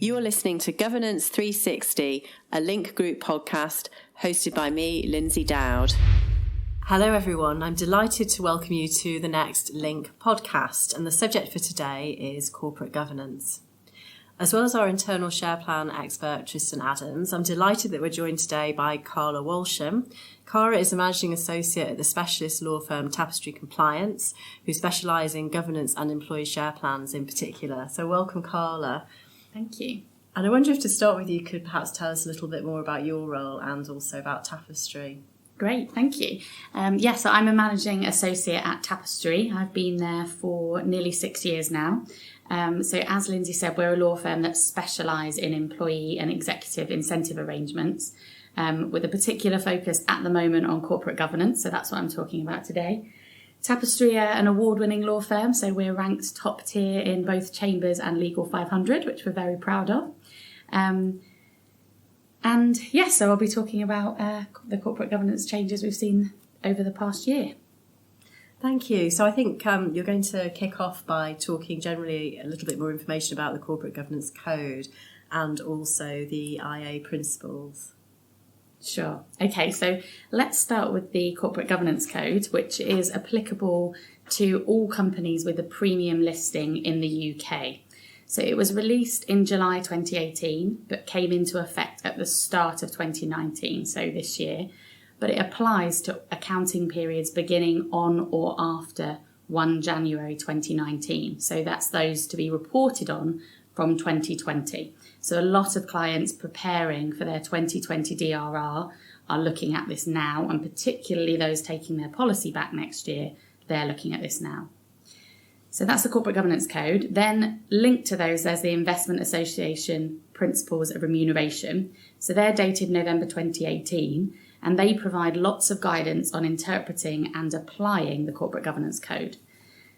You're listening to Governance 360, a Link Group podcast hosted by me, Lindsey Doud. Hello everyone, I'm delighted to welcome you to the next Link podcast, and the subject for today is corporate governance. As well as our internal share plan expert Tristan Adams, I'm delighted that we're joined today by Carla Walsham. Carla is a managing associate at the specialist law firm Tapestry Compliance, who specialise in governance and employee share plans in particular. So welcome, Carla. Thank you. And I wonder if to start with you could perhaps tell us a little bit more about your role and also about Tapestry. Great, thank you. So I'm a managing associate at Tapestry. I've been there for nearly 6 years now. So as Lindsay said, we're a law firm that specialise in employee and executive incentive arrangements, with a particular focus at the moment on corporate governance. So that's what I'm talking about today. Tapestry are an award-winning law firm, so we're ranked top tier in both Chambers and Legal 500, which we're very proud of. So I'll be talking about the corporate governance changes we've seen over the past year. Thank you. So I think you're going to kick off by talking generally a little bit more information about the Corporate Governance Code and also the IA principles. Sure. Okay, so let's start with the Corporate Governance Code, which is applicable to all companies with a premium listing in the UK. So it was released in July 2018, but came into effect at the start of 2019, so this year. But it applies to accounting periods beginning on or after 1 January 2019. So that's those to be reported on from 2020. So a lot of clients preparing for their 2020 DRR are looking at this now, and particularly those taking their policy back next year, they're looking at this now. So that's the Corporate Governance Code. Then linked to those, there's the Investment Association Principles of Remuneration. So they're dated November 2018, and they provide lots of guidance on interpreting and applying the Corporate Governance Code.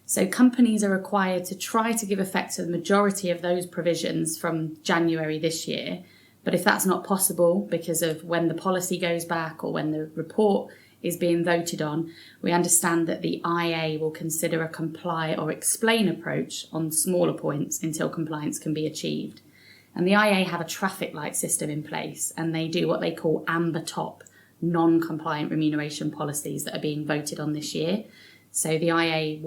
So companies are required to try to give effect to the majority of those provisions from January this year. But if that's not possible because of when the policy goes back or when the report is being voted on, we understand that the IA will consider a comply or explain approach on smaller points until compliance can be achieved. And the IA have a traffic light system in place, and they do what they call amber top non-compliant remuneration policies that are being voted on this year. So the IA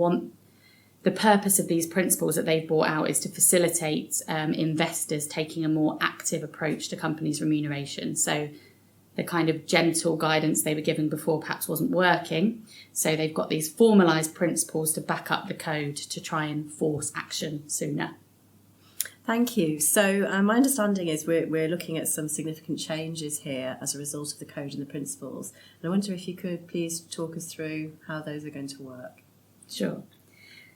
the purpose of these principles that they've brought out is to facilitate investors taking a more active approach to companies' remuneration. So the kind of gentle guidance they were giving before perhaps wasn't working. So they've got these formalised principles to back up the code to try and force action sooner. Thank you. So my understanding is we're looking at some significant changes here as a result of the code and the principles. And I wonder if you could please talk us through how those are going to work. Sure.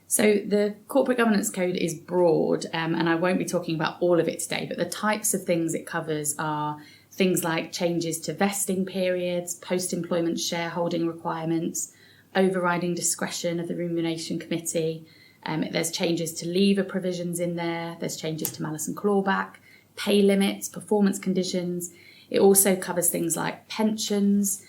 So the Corporate Governance Code is broad, and I won't be talking about all of it today, but the types of things it covers are things like changes to vesting periods, post-employment shareholding requirements, overriding discretion of the Remuneration Committee. There's changes to leaver provisions in there. There's changes to malus and clawback, pay limits, performance conditions. It also covers things like pensions,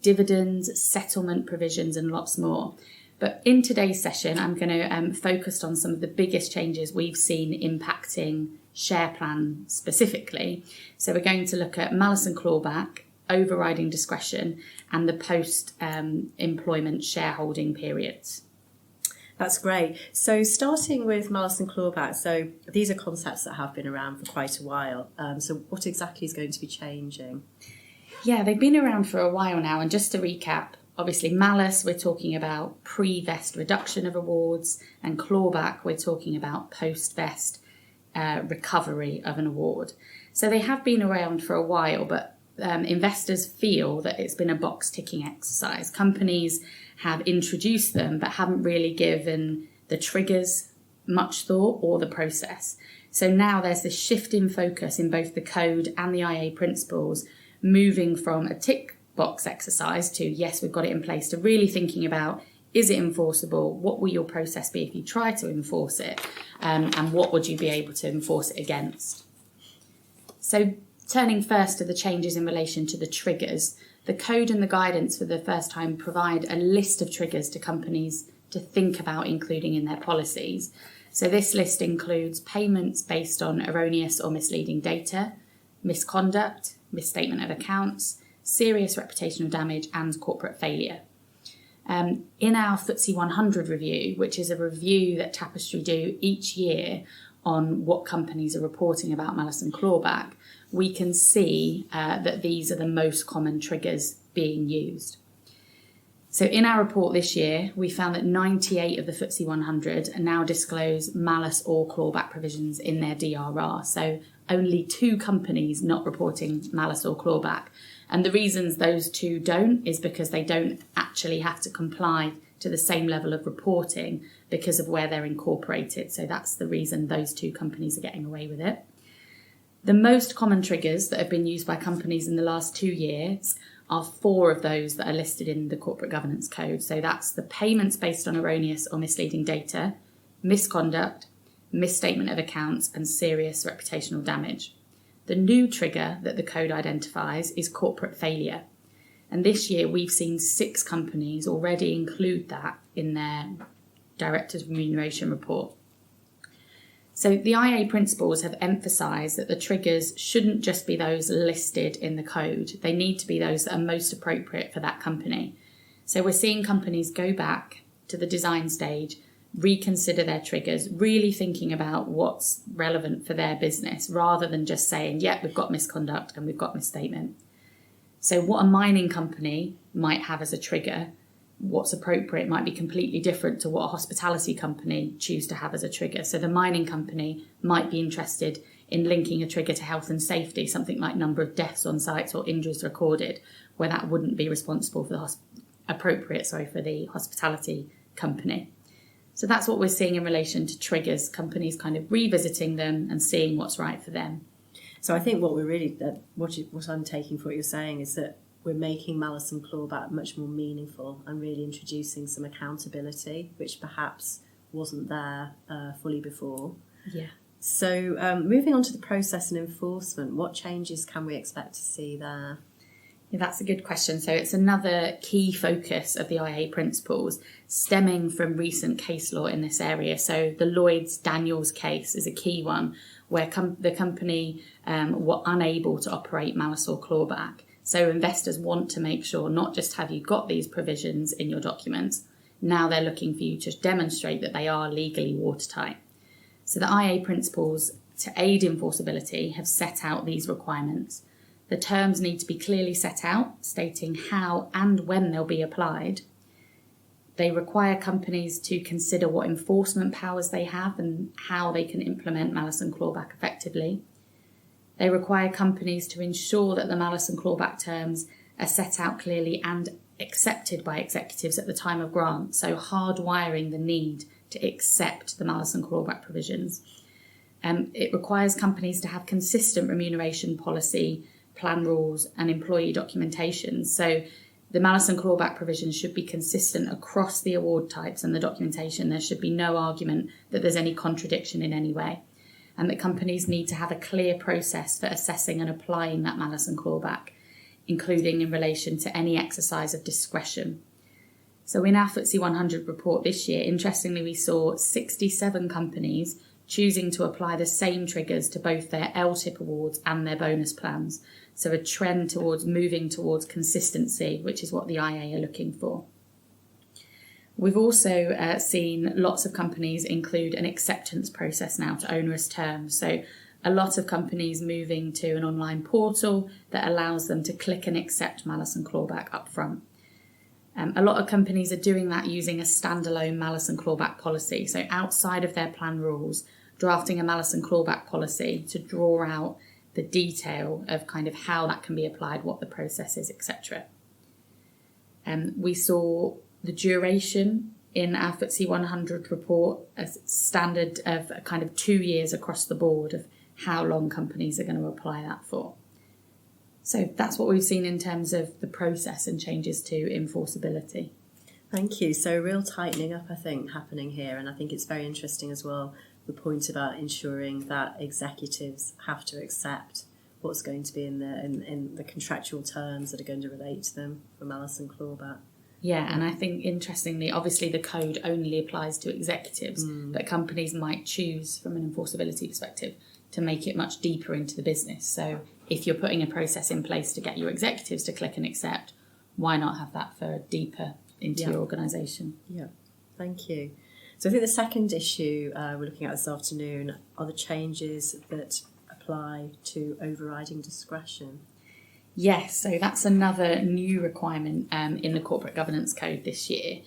dividends, settlement provisions, and lots more. But in today's session, I'm going to focus on some of the biggest changes we've seen impacting share plan specifically. So we're going to look at malus and clawback, overriding discretion, and the post-employment shareholding periods. That's great. So starting with malus and clawback, so these are concepts that have been around for quite a while. So what exactly is going to be changing? Yeah, they've been around for a while now. And just to recap, obviously malus, we're talking about pre-vest reduction of awards, and clawback, we're talking about post-vest recovery of an award. So they have been around for a while, but investors feel that it's been a box-ticking exercise. Companies have introduced them, but haven't really given the triggers much thought or the process. So now there's this shift in focus in both the code and the IA principles, moving from a tick box exercise to, yes, we've got it in place, to really thinking about, is it enforceable? What will your process be if you try to enforce it? And what would you be able to enforce it against? So turning first to the changes in relation to the triggers, the code and the guidance for the first time provide a list of triggers to companies to think about including in their policies. So this list includes payments based on erroneous or misleading data, misconduct, misstatement of accounts, serious reputational damage, and corporate failure. In our FTSE 100 review, which is a review that Tapestry do each year on what companies are reporting about malice and clawback, we can see that these are the most common triggers being used. So in our report this year, we found that 98 of the FTSE 100 now disclose malice or clawback provisions in their DRR. So only 2 companies not reporting malice or clawback. And the reasons those 2 don't is because they don't actually have to comply to the same level of reporting because of where they're incorporated. So that's the reason those 2 companies are getting away with it. The most common triggers that have been used by companies in the last 2 years are 4 of those that are listed in the Corporate Governance Code. So that's the payments based on erroneous or misleading data, misconduct, misstatement of accounts, and serious reputational damage. The new trigger that the code identifies is corporate failure. And this year we've seen 6 companies already include that in their Director's Remuneration report. So the IA principles have emphasised that the triggers shouldn't just be those listed in the code. They need to be those that are most appropriate for that company. So we're seeing companies go back to the design stage, reconsider their triggers, really thinking about what's relevant for their business rather than just saying, yeah, we've got misconduct and we've got misstatement. So what a mining company might have as a trigger, what's appropriate might be completely different to what a hospitality company choose to have as a trigger. So the mining company might be interested in linking a trigger to health and safety, something like number of deaths on sites or injuries recorded, where that wouldn't be responsible for the for the hospitality company. So that's what we're seeing in relation to triggers, companies kind of revisiting them and seeing what's right for them. So I think what we're really, what I'm taking for what you're saying is that we're making malice and clawback much more meaningful and really introducing some accountability, which perhaps wasn't there fully before. Yeah. So moving on to the process and enforcement, what changes can we expect to see there? Yeah, that's a good question. So it's another key focus of the IA principles stemming from recent case law in this area. So the Lloyds Daniels case is a key one where the company were unable to operate malice or clawback. So investors want to make sure not just have you got these provisions in your documents, now they're looking for you to demonstrate that they are legally watertight. So the IA principles to aid enforceability have set out these requirements. The terms need to be clearly set out, stating how and when they'll be applied. They require companies to consider what enforcement powers they have and how they can implement malice and clawback effectively. They require companies to ensure that the malice and clawback terms are set out clearly and accepted by executives at the time of grant, so hardwiring the need to accept the malice and clawback provisions. It requires companies to have consistent remuneration policy, plan rules and employee documentation. So the malice and clawback provisions should be consistent across the award types and the documentation. There should be no argument that there's any contradiction in any way. And that companies need to have a clear process for assessing and applying that malice and clawback, including in relation to any exercise of discretion. So in our FTSE 100 report this year, interestingly, we saw 67 companies choosing to apply the same triggers to both their LTIP awards and their bonus plans. So a trend towards moving towards consistency, which is what the IA are looking for. We've also seen lots of companies include an acceptance process now to onerous terms. So a lot of companies moving to an online portal that allows them to click and accept malice and clawback up front. A lot of companies are doing that using a standalone malice and clawback policy. So outside of their plan rules, drafting a malice and clawback policy to draw out the detail of kind of how that can be applied, what the process is, etc. We saw the duration in our FTSE 100 report as standard of kind of 2 years across the board of how long companies are going to apply that for. So that's what we've seen in terms of the process and changes to enforceability. Thank you. So real tightening up, I think, happening here. And I think it's very interesting as well, the point about ensuring that executives have to accept what's going to be in the contractual terms that are going to relate to them for malice and clawback. Yeah, and I think interestingly, obviously the code only applies to executives, but companies might choose from an enforceability perspective to make it much deeper into the business. So if you're putting a process in place to get your executives to click and accept, why not have that for deeper into your organisation? Yeah, thank you. So I think the second issue we're looking at this afternoon are the changes that apply to overriding discretion. Yes, so that's another new requirement in the Corporate Governance Code this year.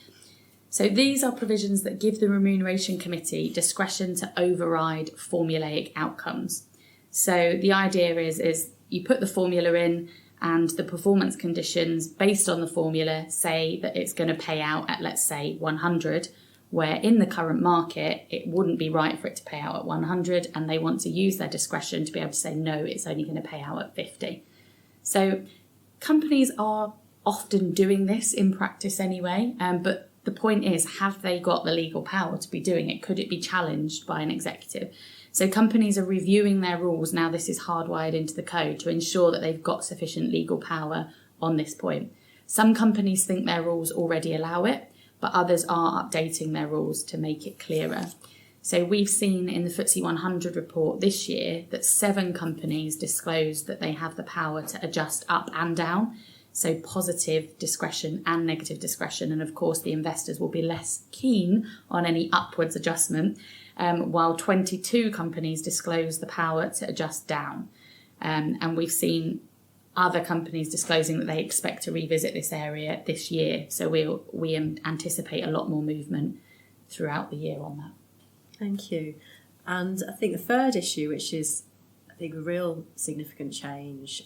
So these are provisions that give the Remuneration Committee discretion to override formulaic outcomes. So the idea is you put the formula in and the performance conditions based on the formula say that it's going to pay out at, let's say, 100, where in the current market it wouldn't be right for it to pay out at 100, and they want to use their discretion to be able to say, no, it's only going to pay out at 50. So companies are often doing this in practice anyway, but the point is, have they got the legal power to be doing it? Could it be challenged by an executive? So companies are reviewing their rules, now this is hardwired into the code, to ensure that they've got sufficient legal power on this point. Some companies think their rules already allow it, but others are updating their rules to make it clearer. So we've seen in the FTSE 100 report this year that 7 companies disclosed that they have the power to adjust up and down, so positive discretion and negative discretion. And of course, the investors will be less keen on any upwards adjustment, while 22 companies disclose the power to adjust down. And we've seen other companies disclosing that they expect to revisit this area this year. So we anticipate a lot more movement throughout the year on that. Thank you. And I think the third issue, which is, I think, a real significant change,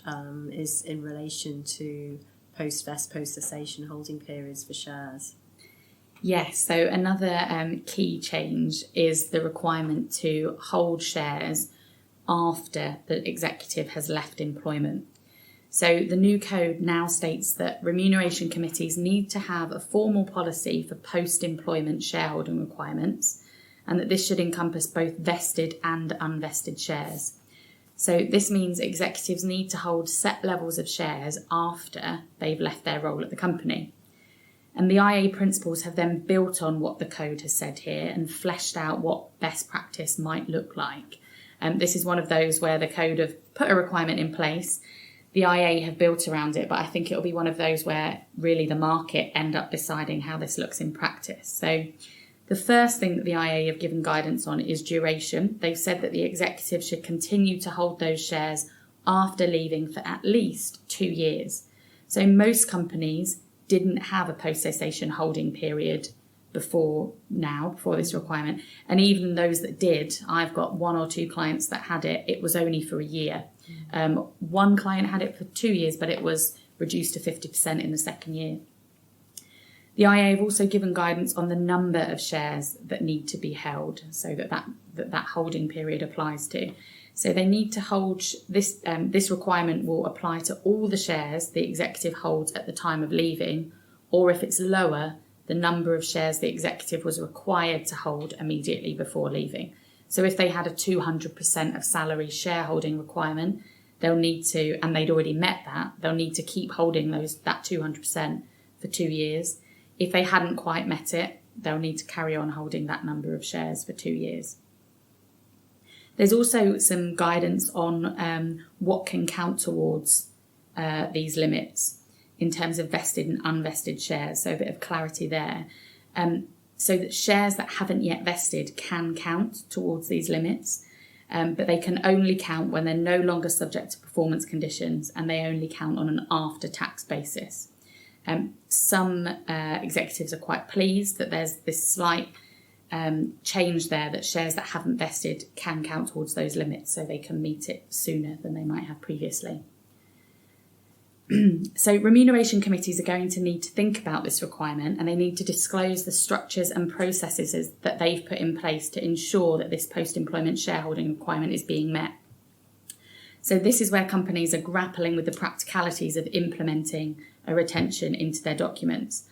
is in relation to post-vest, post-cessation holding periods for shares. Yes, so another key change is the requirement to hold shares after the executive has left employment. So the new code now states that remuneration committees need to have a formal policy for post-employment shareholding requirements, and that this should encompass both vested and unvested shares. So this means executives need to hold set levels of shares after they've left their role at the company. And the IA principles have then built on what the code has said here and fleshed out what best practice might look like. This is one of those where the code have put a requirement in place, the IA have built around it, but I think it'll be one of those where really the market end up deciding how this looks in practice. So the first thing that the IA have given guidance on is duration. They've said that the executive should continue to hold those shares after leaving for at least 2 years. So most companies didn't have a post-cessation holding period before this requirement. And even those that did, I've got 1 or 2 clients that had it, it was only for a year. One client had it for 2 years, but it was reduced to 50% in the second year. The IA have also given guidance on the number of shares that need to be held, so that holding period applies to. So they need to hold this. This requirement will apply to all the shares the executive holds at the time of leaving, or if it's lower, the number of shares the executive was required to hold immediately before leaving. So if they had a 200% of salary shareholding requirement, they'll need to, and they'd already met that, they'll need to keep holding that 200% for 2 years. If they hadn't quite met it, they'll need to carry on holding that number of shares for 2 years. There's also some guidance on what can count towards these limits in terms of vested and unvested shares, so a bit of clarity there. So that shares that haven't yet vested can count towards these limits, but they can only count when they're no longer subject to performance conditions, and they only count on an after-tax basis. Some executives are quite pleased that there's this slight change there, that shares that haven't vested can count towards those limits, so they can meet it sooner than they might have previously. So remuneration committees are going to need to think about this requirement, and they need to disclose the structures and processes that they've put in place to ensure that this post-employment shareholding requirement is being met. So this is where companies are grappling with the practicalities of implementing a retention into their documents.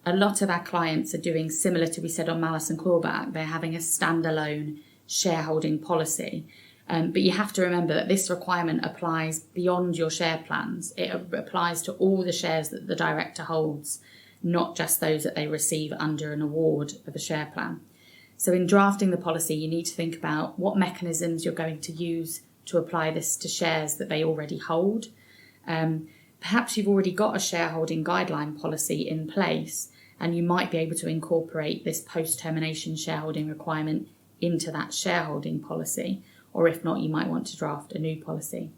A lot of our clients are doing similar to we said on malice and clawback. They're having a standalone shareholding policy. But you have to remember that this requirement applies beyond your share plans. It applies to all the shares that the director holds. not just those that they receive under an award of a share plan. So in drafting the policy, you need to think about what mechanisms you're going to use to apply this to shares that they already hold. Perhaps you've already got a shareholding guideline policy in place, and you might be able to incorporate this post-termination shareholding requirement into that shareholding policy, or if not, you might want to draft a new policy.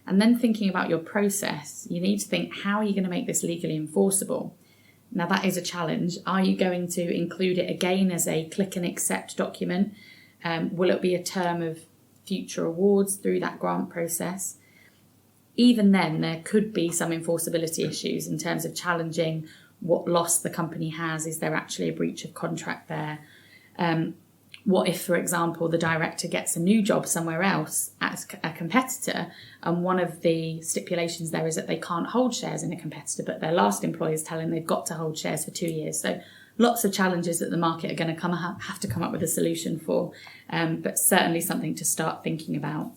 And then thinking about your process, you need to think, how are you going to make this legally enforceable? Now that is a challenge. Are you going to include it again as a click and accept document? Will it be a term of future awards through that grant process? Even then, there could be some enforceability issues in terms of challenging what loss the company has. Is there actually a breach of contract there? What if, for example, the director gets a new job somewhere else at a competitor, and one of the stipulations there is that they can't hold shares in a competitor, but their last employer is telling they've got to hold shares for 2 years. So lots of challenges that the market are going to have to come up with a solution for, but certainly something to start thinking about.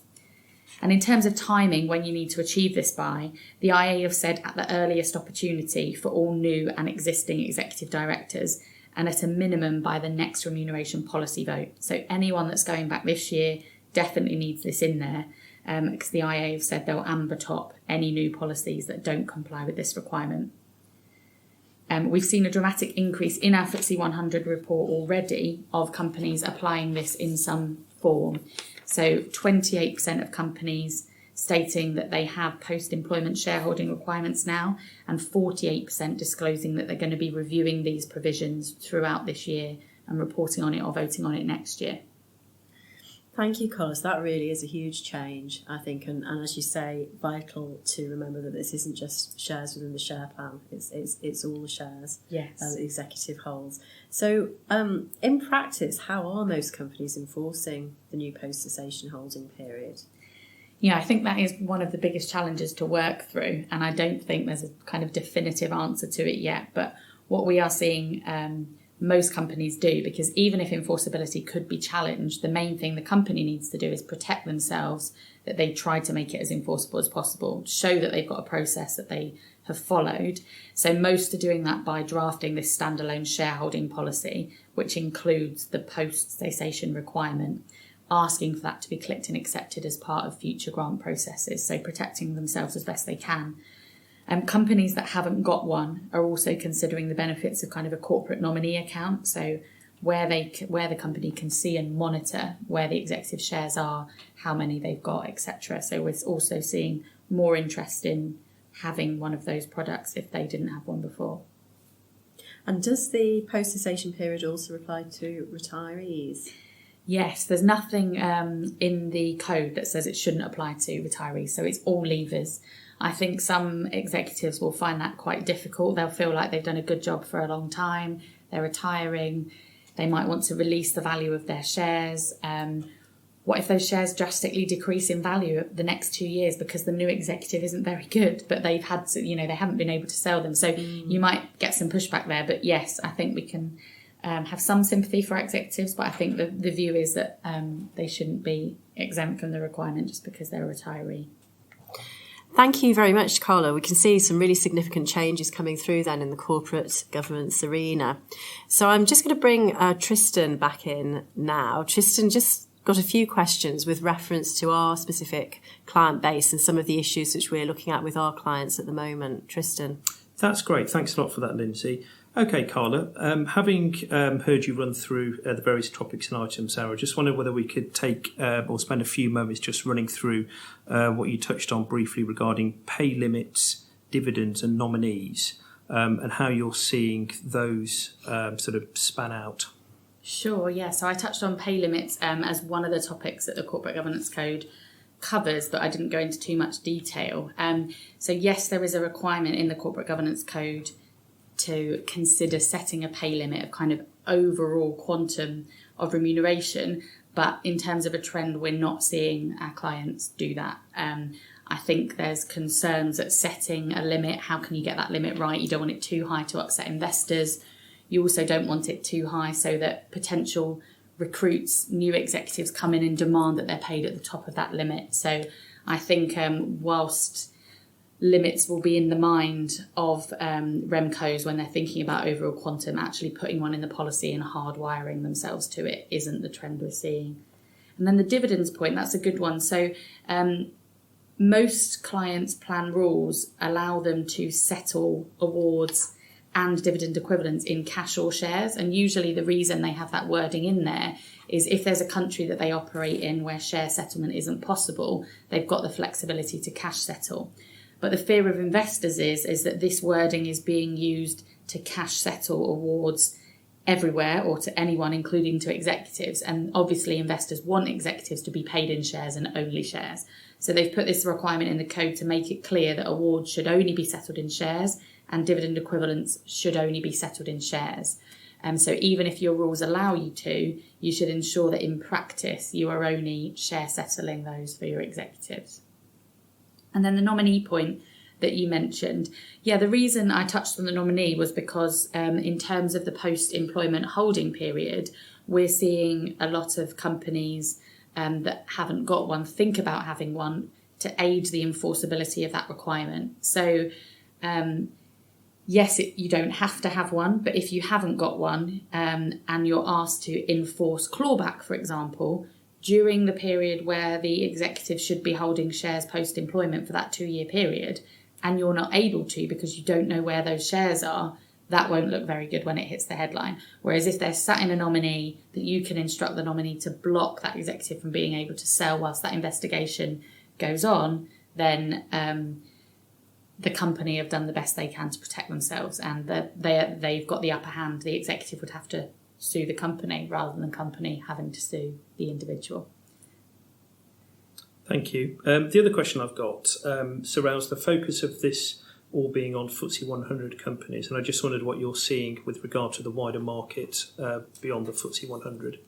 And in terms of timing, when you need to achieve this by, the IA have said at the earliest opportunity for all new and existing executive directors, and at a minimum by the next remuneration policy vote. So anyone that's going back this year definitely needs this in there, because the IA have said they'll amber top any new policies that don't comply with this requirement. We've seen a dramatic increase in our FTSE 100 report already of companies applying this in some form. So 28% of companies stating that they have post-employment shareholding requirements now, and 48% disclosing that they're going to be reviewing these provisions throughout this year and reporting on it or voting on it next year. Thank you, Carla. That really is a huge change, I think, and as you say, vital to remember that this isn't just shares within the share plan, it's all the shares yes. that the executive holds. So in practice, how are most companies enforcing the new post-cessation holding period? Yeah, I think that is one of the biggest challenges to work through, and I don't think there's a kind of definitive answer to it yet. But what we are seeing most companies do, because even if enforceability could be challenged, the main thing the company needs to do is protect themselves, that they try to make it as enforceable as possible, show that they've got a process that they have followed. So most are doing that by drafting this standalone shareholding policy, which includes the post-cessation requirement, asking for that to be clicked and accepted as part of future grant processes, so protecting themselves as best they can. Companies that haven't got one are also considering the benefits of kind of a corporate nominee account, so where the company can see and monitor where the executive shares are, how many they've got, etc. So we're also seeing more interest in having one of those products if they didn't have one before. And does the post-cessation period also apply to retirees? Yes, there's nothing in the code that says it shouldn't apply to retirees, so it's all leavers. I think some executives will find that quite difficult. They'll feel like they've done a good job for a long time, they're retiring, they might want to release the value of their shares. What if those shares drastically decrease in value the next 2 years because the new executive isn't very good, but they've had to, they haven't been able to sell them. So you might get some pushback there. But yes, I think we can have some sympathy for executives, but I think the view is that they shouldn't be exempt from the requirement just because they're a retiree. Thank you very much, Carla. We can see some really significant changes coming through then in the corporate governance arena. So I'm just going to bring Tristan back in now. Tristan just got a few questions with reference to our specific client base and some of the issues which we're looking at with our clients at the moment. Tristan. That's great. Thanks a lot for that, Lindsay. Okay, Carla, having heard you run through the various topics and items, I just wondered whether we could take or spend a few moments just running through what you touched on briefly regarding pay limits, dividends and nominees, and how you're seeing those sort of span out. Sure, yeah. So I touched on pay limits as one of the topics that the Corporate Governance Code covers, but I didn't go into too much detail. So yes, there is a requirement in the Corporate Governance Code to consider setting a pay limit of kind of overall quantum of remuneration. But in terms of a trend, we're not seeing our clients do that. I think there's concerns that setting a limit, how can you get that limit right? You don't want it too high to upset investors. You also don't want it too high so that potential recruits, new executives come in and demand that they're paid at the top of that limit. So I think whilst limits will be in the mind of Remcos when they're thinking about overall quantum. Actually putting one in the policy and hardwiring themselves to it isn't the trend we're seeing. And then the dividends point, that's a good one. So most clients' plan rules allow them to settle awards and dividend equivalents in cash or shares. And usually the reason they have that wording in there is if there's a country that they operate in where share settlement isn't possible, they've got the flexibility to cash settle. But the fear of investors is that this wording is being used to cash settle awards everywhere or to anyone, including to executives. And obviously investors want executives to be paid in shares and only shares. So they've put this requirement in the code to make it clear that awards should only be settled in shares and dividend equivalents should only be settled in shares. So even if your rules allow you to, you should ensure that in practice you are only share settling those for your executives. And then the nominee point that you mentioned. Yeah, the reason I touched on the nominee was because in terms of the post-employment holding period, we're seeing a lot of companies that haven't got one think about having one to aid the enforceability of that requirement. So yes, you don't have to have one, but if you haven't got one and you're asked to enforce clawback, for example, during the period where the executive should be holding shares post-employment for that 2-year period, and you're not able to because you don't know where those shares are, that won't look very good when it hits the headline. Whereas if they're sat in a nominee, that you can instruct the nominee to block that executive from being able to sell whilst that investigation goes on, then the company have done the best they can to protect themselves, and they've got the upper hand. The executive would have to sue the company rather than the company having to sue the individual. Thank you. The other question I've got surrounds the focus of this all being on FTSE 100 companies, and I just wondered what you're seeing with regard to the wider market beyond the FTSE 100.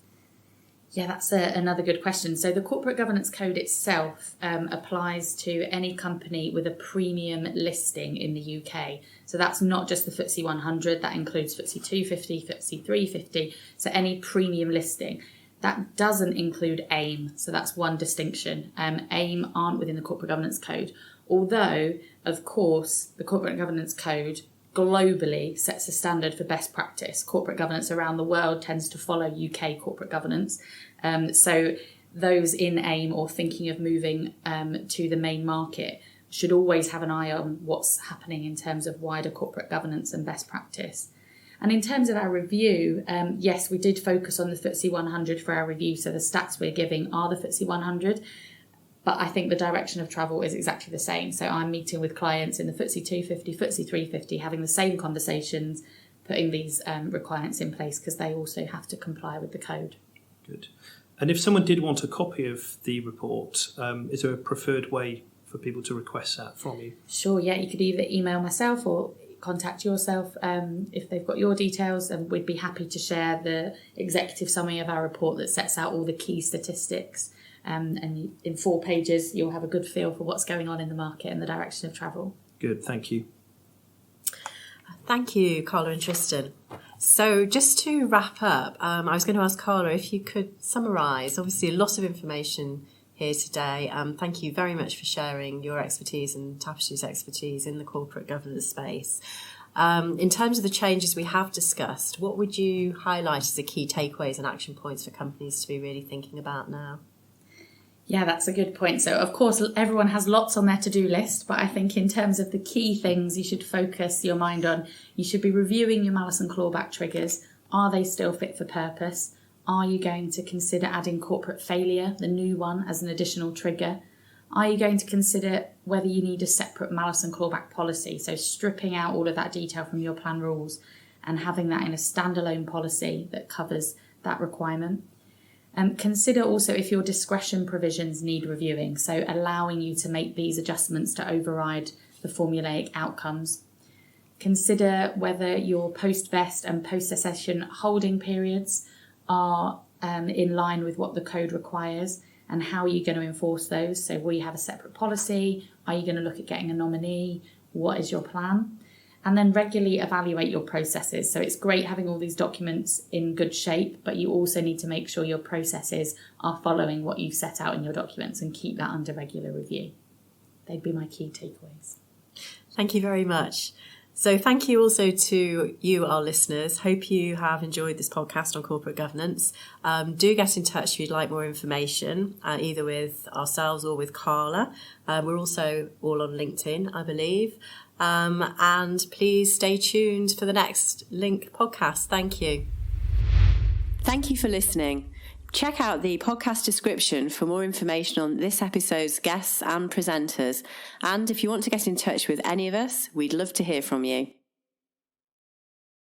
Yeah, that's another good question. So the Corporate Governance Code itself applies to any company with a premium listing in the UK. So that's not just the FTSE 100, that includes FTSE 250, FTSE 350, so any premium listing. That doesn't include AIM, so that's one distinction. AIM aren't within the Corporate Governance Code, although, of course, the Corporate Governance Code globally sets a standard for best practice. Corporate governance around the world tends to follow UK corporate governance. So those in AIM or thinking of moving to the main market should always have an eye on what's happening in terms of wider corporate governance and best practice. And in terms of our review, yes, we did focus on the FTSE 100 for our review. So the stats we're giving are the FTSE 100. But I think the direction of travel is exactly the same. So I'm meeting with clients in the FTSE 250, FTSE 350, having the same conversations, putting these requirements in place because they also have to comply with the code. Good. And if someone did want a copy of the report, is there a preferred way for people to request that from you? Sure, yeah. You could either email myself or contact yourself if they've got your details, and we'd be happy to share the executive summary of our report that sets out all the key statistics. And in 4 pages, you'll have a good feel for what's going on in the market and the direction of travel. Good, thank you. Thank you, Carla and Tristan. So just to wrap up, I was going to ask Carla if you could summarise, obviously a lot of information here today. Thank you very much for sharing your expertise and Tapestry's expertise in the corporate governance space. In terms of the changes we have discussed, what would you highlight as the key takeaways and action points for companies to be really thinking about now? Yeah, that's a good point. So, of course, everyone has lots on their to-do list, but I think in terms of the key things you should focus your mind on, you should be reviewing your malice and clawback triggers. Are they still fit for purpose? Are you going to consider adding corporate failure, the new one, as an additional trigger? Are you going to consider whether you need a separate malice and clawback policy? So stripping out all of that detail from your plan rules and having that in a standalone policy that covers that requirement. Consider also if your discretion provisions need reviewing, so allowing you to make these adjustments to override the formulaic outcomes. Consider whether your post-vest and post-cessation holding periods are in line with what the code requires, and how are you going to enforce those? So will you have a separate policy? Are you going to look at getting a nominee? What is your plan? And then regularly evaluate your processes. So it's great having all these documents in good shape, but you also need to make sure your processes are following what you've set out in your documents and keep that under regular review. They'd be my key takeaways. Thank you very much. So thank you also to you, our listeners. Hope you have enjoyed this podcast on corporate governance. Do get in touch if you'd like more information, either with ourselves or with Carla. We're also all on LinkedIn, I believe. And please stay tuned for the next Link podcast. Thank you. Thank you for listening. Check out the podcast description for more information on this episode's guests and presenters. And if you want to get in touch with any of us, we'd love to hear from you.